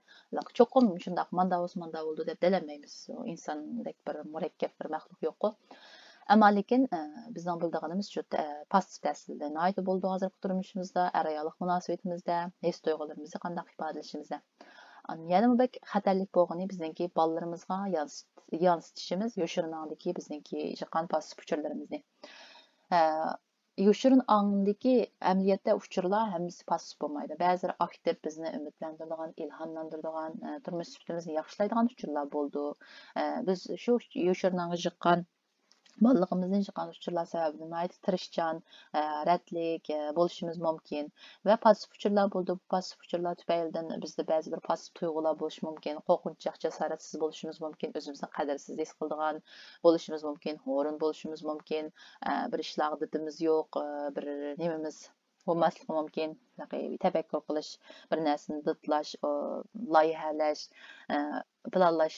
Cho'qim shundaq manda bo'ldi deb delamaymiz. Insondek bir murakkab bir maxluq yo'q-ku. Ammo lekin bizning bildiganimiz shu passiv ta'sirda naydi bo'ldi hozirgi turmushimizda, er-ayollik munosabatimizda, his tuyg'ularimizni qanday ifodalashimizda. Yana bu bek xatarlik bo'lgani bizningki bolalarimizga yansıtishimiz, yoshirnandagi bizningki jiqan passiv uchurlarimizni. Yoshirin ongdagi amaliyotda uchurlar hammasi passiv bo'lmaydi. Ba'zilari aktiv bizni umidlantiradigan, ilhomlantiradigan, turmush sifatimizni yaxshilaydigan uchurlar bo'ldi. Biz shu yoshirnanga jiqqan bolaligimizning chiqqan uchurlar sababidan tirishchan, radlik bo'lishimiz mumkin va passiv uchurlar bo'ldi. Bu passiv uchurlar tufaylidan bizda ba'zi bir passiv tuyg'ular bo'lishi mumkin, qo'rqinchli, jasoratsiz bo'lishimiz mumkin, o'zimizni qadrsiz his qiladigan bo'lishimiz mumkin, o'rin bo'lishimiz mumkin, bir ishlarda didimiz yo'q, bir nimamiz bo'lmasligi mumkin. Tafakkur qilish, bir narsani didlash, loyihalash, planlash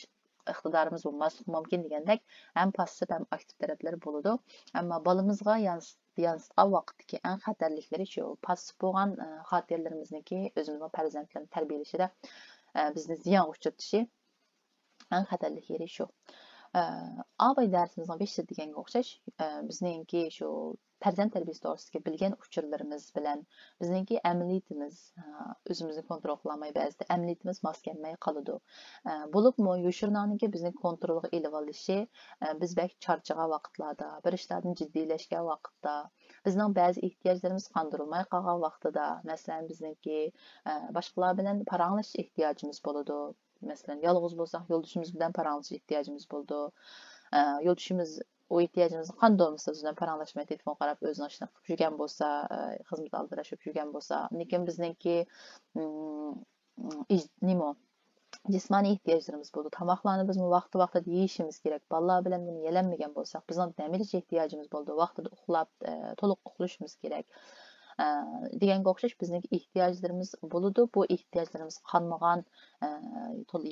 iqtidorimiz bo'lmasligi mumkin degandek, ham passiv ham aktiv taraflari bo'ladi. Ammo bolamizga yansıtқан vaqtdagi eng xatarliklari shu. Passiv bo'lgan xotirlarimizniki o'zimizning farzandlarni tarbiyalashida bizni ziyon uchratishi eng xatarlik yeri shu. Abay darsimizning 5 deganga o'xshash, bizningki shu farzand tarbiyasi to'g'risida bilgan uchurlarimiz bilan bizningki amaliyatimiz o'zimizni kontrol qila olmay ba'zida amaliyatimiz mos kelmay qoladi. Bo'libmi yoshirnaniki bizning kontrolga elib olishi biz balki charchagan vaqtlarda, bir ishlarni jiddiylashgan vaqtda, bizning ba'zi ehtiyojlarimiz qondirilmay qolgan vaqtida, masalan bizningki boshqalar bilan paranglashishga ehtiyojimiz bo'ladi. Mesela yalnız bolsak yo'ldoshimiz bilan paranglashishga ehtiyojimiz bo'ldi. Yo'ldoshimiz o ehtiyojimizni qanday bo'lmasa o'zidan paranglashmay telefon qarab o'zini ishini qilib yurgan bo'lsa, xizmat aldirashib yurgan bo'lsa, lekin bizningki nima jismoniy ehtiyojlarimiz bo'ldi. Tomoqlarni biz vaqti-vaqtida yeyishimiz kerak. Bolalar bilan buni yelanmagan bo'lsak, bizning dam olish ehtiyojimiz bo'ldi. Vaqtida uxlab, to'liq uxlashimiz kerak. Deganga o'xshash bizning ehtiyojlarimiz bo'ladi. Bu ehtiyojlarimiz qonmagan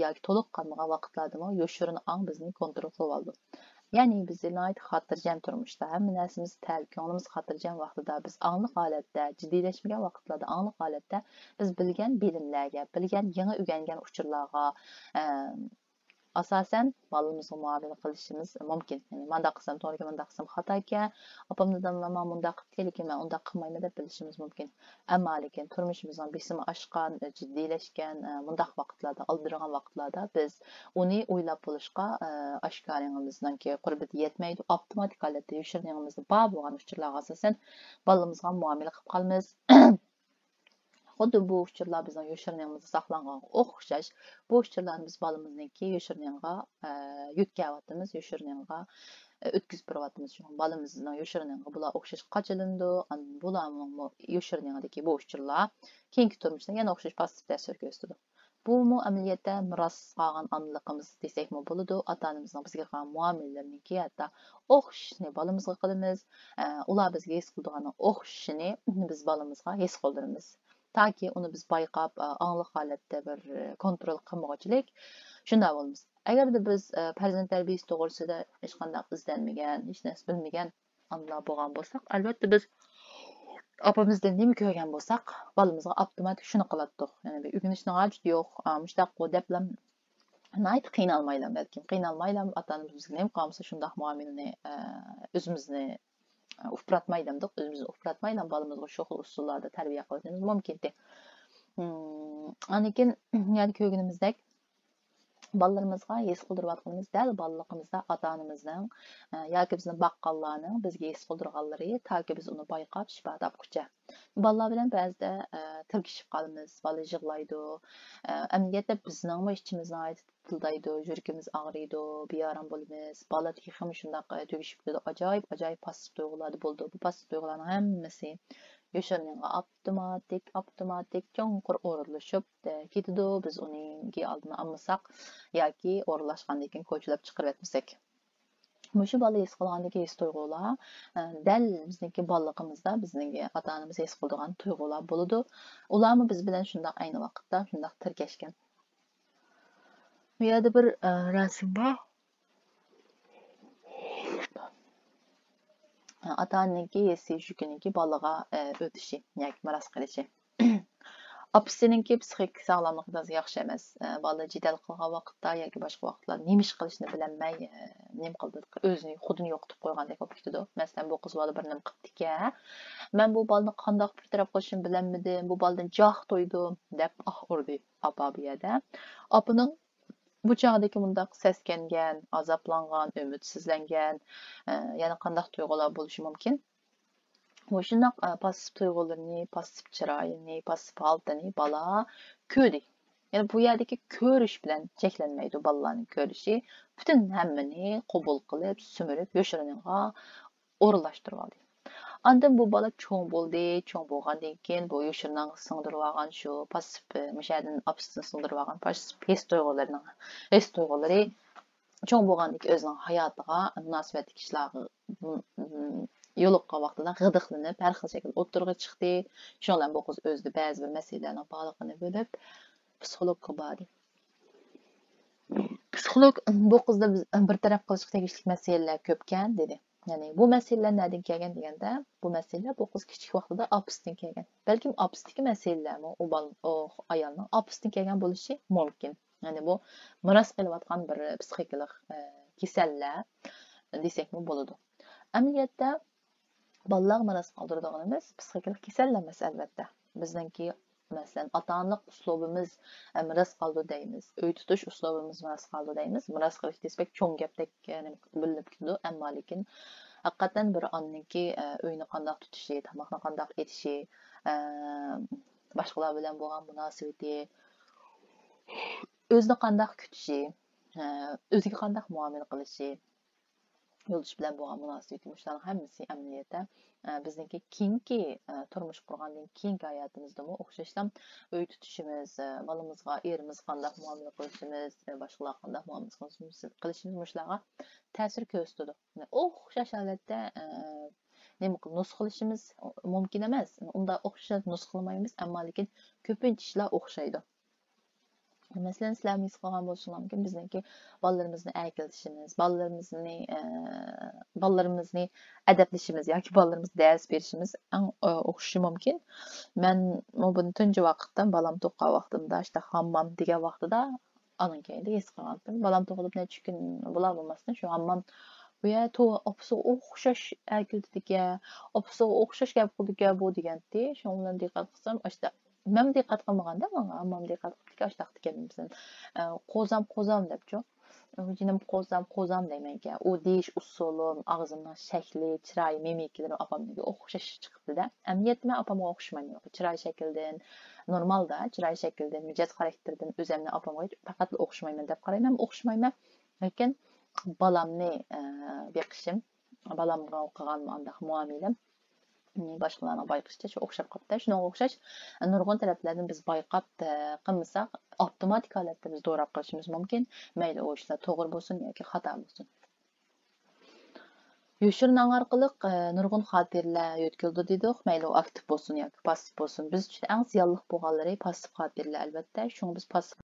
yoki to'liq qonmagan vaqtlarda yoshirin ong bizni kontrol qilib oldi. Ya'ni bizning xotirjam turmushda hamma narsamiz ko'nglimiz xotirjam vaqtida, biz ongli holatda, jiddiylashmagan vaqtlarda, ongli holatda biz bilgan bilimlarga, bilgan yangi o'rgangan uchurlarga asosan bolamizga muomala qilishimiz mumkin. Ya'ni mundaq qilsam to'g'ri, mundaq qilsam xato ekan, opamdan men mundaq qilib lekin men undaq qilmayman deb bilishimiz mumkin. Ammo lekin turmushimizning besimi oshgan, jiddiylashgan mundaq vaqtlarda, aldirgan vaqtlarda biz uni o'ylab bo'lishga oshkoringimizdanki qurbati yetmaydi. Avtomatik holatda yoshirganimizni bor bo'lgan uchurlarga asosan bolamizga muomala qilib qolamiz. Xuddi bu uchurlar bizning yoshirganimizda saqlangan o'xshash. Bu uchurlarni biz bolamizniki yoshirganga yutkavyapmiz, yoshirganga o'tkazib beryapmiz. Shu bolamizning yoshirganga bular o'xshash qachilindi, bularning yoshirgandagi bu uchurlar keyingi turmushda yana o'xshash passiv ta'sir ko'rsatadi. Bu amaliyotda miros qolgan onaliqimiz desakmi bo'ladi. Ota-onamizning bizga qilgan muomalalarniki hatto o'xshashni bolamizga qilamiz. Ular bizga his qiladigan o'xshashini biz bolamizga his qildiramiz. Taki uni biz bayqab, ongli holatda bir kontrol qilmoqchilik shunday bo'lamiz. Agarda biz farzand tarbiyasi to'g'risida hech qanday izlanmagan, hech narsa bilmagan onalar bo'lgan bo'lsak, albatta biz opamizdan nima ko'rgan bo'lsak, bolamizga avtomatik shuni qilatdik. Ya'ni o'rganishning hojati yo'q, mushtaq deb nayt qiynalmaylam balkim. Qiynalmaylam, ota-onamiz bizga nima qilsa shunday muomalani o'zimizni ufratmaylamdik, o'zimizni ufratmaylam, bolamizga shu xil usullarda tarbiya qilishimiz mumkin. Lekin yani ko'rganimizdek bolalarımızga his qildirayotganimiz dal bolaligimizda ota-onamizning yoki bizning baqqallarning bizga his qildirganlari toki biz uni bayqab shifa topguncha. Bolalar bilan ba'zida tirkishib qolamiz, bola yig'laydi. Amaliyotda bizning ichimizdan tildaydi, yuragimiz og'riydi, beorom bo'lamiz. Bola ham shunday tugishib ketadi. Ajoyib passiv tuyg'ular bo'ldi. Bu passiv tuyg'ularning hammasi yoshirganga avtomatik cho'nqur o'rlashib ketadi. Biz uning oldini olmasak yoki o'rlashgandan keyin ko'chilab chiqarib etmasak. Mushu bola his qilgandagi his tuyg'ular dal bizniki bolaligimizda bizning ota-onamiz his qilgan tuyg'ular bo'ladi. Ularmi biz bilan shunday ayni vaqtda shunday tirkashgan. Bu yerda bir rasm bor. Ota-onaniki yesi shukuniki bolaga o'tishi yoki miros qilishi. Opasininki psixik sog'lomligidan yaxshi emas. Bola jidal qilgan vaqtda yoki boshqa vaqtlarda nima ish qilishni bilmay, nima qildi, o'zini xudini yo'qotib qo'ygandek bo'lib ketadi. Masalan, bu qiz bola bir nima qilibdi-ki, men bu bolani qanday bir taraf qilishimni bilmadim, bu boladan joq to'ydim deb urdi opa bu yerda. Opaning bu chog'dagi bundaq seskangan, azoblangan, umidsizlangan, yana qanday tuyg'ular bo'lishi mumkin? Bu shunday passiv tuyg'ularni, passiv chiroyini, passiv holatini bola ko'rdi. Ya'ni bu yerdagi ko'rish bilan cheklanmaydi bolalarning ko'rishi. Butun hammani qabul qilib, sumirib, yoshiringa o'rinlashtirib oldi. Ondan bu bola cho'ng bo'ldi, cho'ng bo'lgandan keyin bu yoshirning singdirib olgan shu passiv mishadan opsini singdirib olgan passiv his tuyg'ulari cho'ng bo'lgandan keyin o'zining hayotiga munosabatli kishilarga yo'liqqan vaqtida g'idiqlanib, har xil shaklda o'tirg'i chiqdi. Shundan bu qiz o'zida ba'zi bir masalalarning borlig'ini bilib, psixologga bordi. Psixolog bu qizda biz bir taraf qilishga tegishli masalalar ko'pkan dedi. Ya'ni bu masalalar nereden kelgan deganda, bu masalalar bu qiz kichik vaqtida opasidan kelgan. Balkim opasidagi masalalarmi o ayolning opasidan kelgan bo'lishi mumkin. Ya'ni bu miras qilayotgan bir psixikalik kasallar desakmi bo'ladi. Amaliyotda bolalar miras qoldiradiganimiz psixikalik kasallar emas albatta. Bizningki masalan ota-onalik uslubimiz miras qoldi deymiz. Uy tutish uslubimiz miras qoldi deymiz. Miras qilish desek cho'ng gapdek bilinib keldi, ammo lekin haqiqatan bir onaniki uyni qandoq tutishi, tomoqni qandoq etishi, boshqalar bilan bo'lgan munosabati, o'zini qandoq kutishi, o'ziga qandoq muomala qilishi, yo'ldosh bilan bo'lgan munosabati, shularning hammasi amaliyotda bizniki keyingi turmush qurgandan keyingi hayotimizda o'xshashdan uy tutishimiz, bolamizga, erimizga qandoq muomala qilishimiz, boshqalarga qandoq muomala qilishimiz shularga ta'sir ko'rsatadi. O'xshash holatda nima nusx qilishimiz mumkin emas. Unda o'xshash nusx qilmaymiz, ammo lekin ko'pincha ishlar o'xshaydi. Masalan, sizlar his qilgan bo'lishingiz mumkin, bizniki bolalarimizni akiltishimiz, bolalarimizni adablashimiz yoki bolalarimizni dars berishimiz o'xshashi mumkin. Men buni tunji vaqtda, balam tug'gan vaqtimda, işte hammam degan vaqtida anankayda his qilgandim. Balam tug'ilib necha kun bo'lar bo'lmasdan shu hammam bu yer opasi o'xshash akiltiga, opasi o'xshash gap qildiga bu degandi. Shu bilan diqqat qilsam, işte men diqqat qilmaganda ammam diqqat qildi ashtaqdi kelibsan qo'zam debchi jinim qo'zam deymanka u deyish usulim og'zimning shakli chiroyi mimikalar opamga o'xshash chiqibdida amaliyotda men opamga o'xshamayman chiroyi shakldan normalda chiroyi shakldan mijat xarakterdan o'zimni opamga faqat o'xshamayman deb qarayman o'xshamayman lekin balamni beqishim balamga qilgan undaq muomalam boshqalarning bayqashicha shu o'xshab qolibdi. Shunga o'xshash nurg'un talablarni biz bayqab qilmasak, avtomatik holatda biz do'rab qilishimiz mumkin. Mayli u ishlar to'g'ri bo'lsin yoki xato bo'lsin. Yoshirning orqali nurg'un xotiralar yo'tkildi dedik. Mayli u aktiv bo'lsin yoki passiv bo'lsin. Biz uchun eng ziyonli bo'lganlari passiv xotiralar albatta. Shunga biz passiv